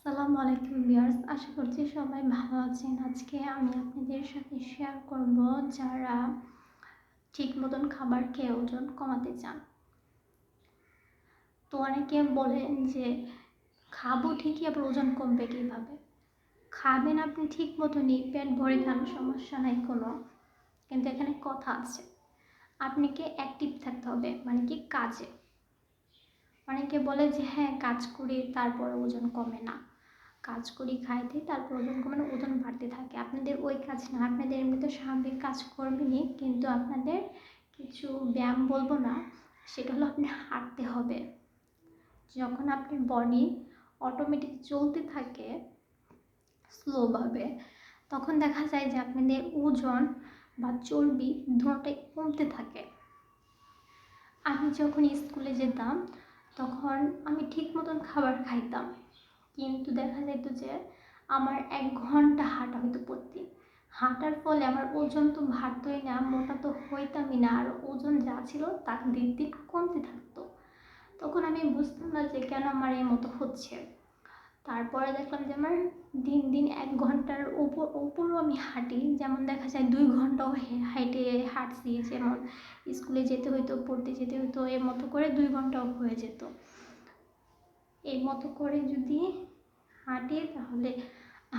আসসালামু আলাইকুম ভিউয়ার্স, আশা করছি সবাই ভালো আছেন। আজকে আমি আপনাদের সাথে শেয়ার করব যারা ঠিক মতন খাবার খেয়ে ওজন কমাতে চান। তো অনেকে বলেন যে খাবো ঠিকই, আবার ওজন কমবে কীভাবে? খাবেন আপনি ঠিক মতনই, পেট ভরে খান, সমস্যা নাই কোনো, কিন্তু এখানে কথা আছে। আপনাকে অ্যাক্টিভ থাকতে হবে, মানে কি কাজে। অনেকে বলে যে হ্যাঁ কাজ করি তারপর ওজন কমে না, কাজ করি খাইতে তারপর ওজন কমে না, ওজন বাড়তে থাকে। আপনাদের ওই কাজ না, আপনাদের এমনিতে স্বাভাবিক কাজ করবেনই, কিন্তু আপনাদের কিছু ব্যায়াম বলবো না, সেটা হলো আপনি হাঁটতে হবে। যখন আপনার বডি অটোমেটিক চলতে থাকে স্লোভাবে, তখন দেখা যায় যে আপনাদের ওজন বা চর্বি দুটোটাই কমতে থাকে। আমি যখন স্কুলে যেতাম তখন আমি ঠিক মতন খাবার খাইতাম, কিন্তু দেখা যেত যে আমার 1 ঘন্টা হাঁটা হতো প্রতিদিন। হাঁটার ফলে আমার ওজন তো বাড়তোই না, মোটা তো হইতামই না, আর ওজন যা ছিল তা দিন দিন কমতে থাকতো। তখন আমি বুঝতাম না যে কেন আমার এই মতো হচ্ছে। তারপরে দেখলাম যে আমার দিন দিন 1 ঘন্টার উপরও আমি হাঁটি, যেমন দেখা যায় 2 ঘন্টাও হাঁটছি, যেমন স্কুলে যেতে হইতো, পড়তে যেতে হইতো, এর মতো করে 2 ঘন্টাও হয়ে যেত। এই মতো করে যদি হাঁটি তাহলে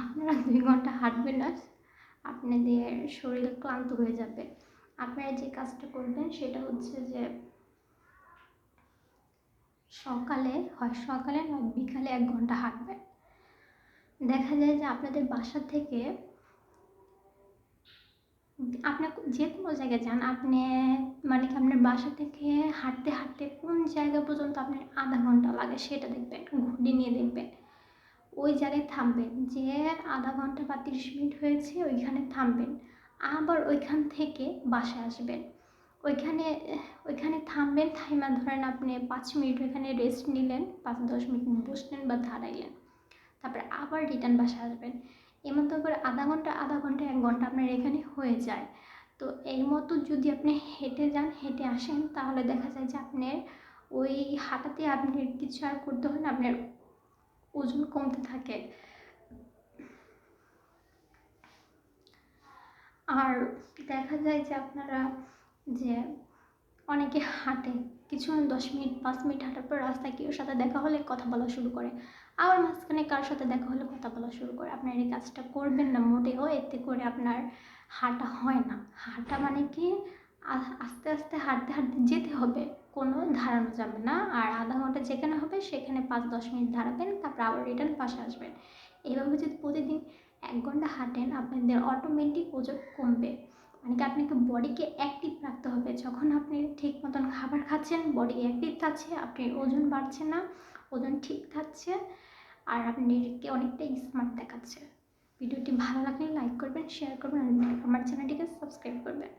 আপনারা 2 ঘন্টা হাঁটবেন না, আপনাদের শরীর ক্লান্ত হয়ে যাবে। আপনারা যে কাজটা করবেন সেটা হচ্ছে যে সকালে নয় বিকালে 1 ঘন্টা হাঁটবেন। দেখা যায় যে আপনাদের বাসা থেকে আপনি যে কোনো জায়গায় যান, আপনি মানে কি আপনার বাসা থেকে হাঁটতে হাঁটতে কোন জায়গা পর্যন্ত আপনার আধা ঘন্টা লাগে সেটা দেখবেন, ঘুরে নিয়ে দেখবেন। ওই জায়গায় থামবেন, যে আধা ঘন্টা বা 30 মিনিট হয়েছে ওইখানে থামবেন, আবার ওইখান থেকে বাসায় আসবেন। ওইখানে থামবেন, থাইমা ধরেন আপনি 5 মিনিট ওইখানে রেস্ট নিলেন, 5-10 মিনিট বসলেন বা দাঁড়াইলেন, তারপরে আবার রিটার্ন বাসায় আসবেন। এর মতো করে আধা ঘন্টা 1 ঘন্টা আপনার এখানে হয়ে যায়। তো এই মতো যদি আপনি হেঁটে যান, হেঁটে আসেন, তাহলে দেখা যায় যে আপনার ওই হাঁটাতে আপনার কিছু আর করতে হয় না, আপনার ওজন কমতে থাকে। আর দেখা যায় যে আপনারা যে অনেকে হাঁটে কিছুক্ষণ 10 মিনিট 5 মিনিট হাঁটার পর রাস্তায় কেউ সাথে দেখা হলে কথা বলা শুরু করে, আবার মাঝখানে কারোর সাথে দেখা হলে কথা বলা শুরু করে। আপনার এই কাজটা করবেন না মোটেও, এতে করে আপনার হাঁটা হয় না। হাঁটা মানে কি আস্তে আস্তে হাঁটতে হাঁটতে যেতে হবে, কোনো দাঁড়ানো যাবে না। আর আধা ঘন্টা যেখানে হবে সেখানে 5-10 মিনিট দাঁড়াবেন, তারপর আবার রিটার্ন বাসে আসবেন। এইভাবে যদি প্রতিদিন 1 ঘন্টা হাঁটেন, আপনাদের অটোমেটিক ওজন কমবে। মানে কি আপনাকে বডিকে অ্যাক্টিভ রাখতে হবে। যখন আপনি ঠিক মতন খাবার খাচ্ছেন, বডি অ্যাক্টিভ থাকছে, আপনার ওজন বাড়ছে না, ওজন ঠিক থাকছে, আর আপনাকে অনেকটাই স্মার্ট দেখাচ্ছে। ভিডিওটি ভালো লাগলে লাইক করবেন, শেয়ার করবেন, আর আমার চ্যানেলটিকে সাবস্ক্রাইব করবেন।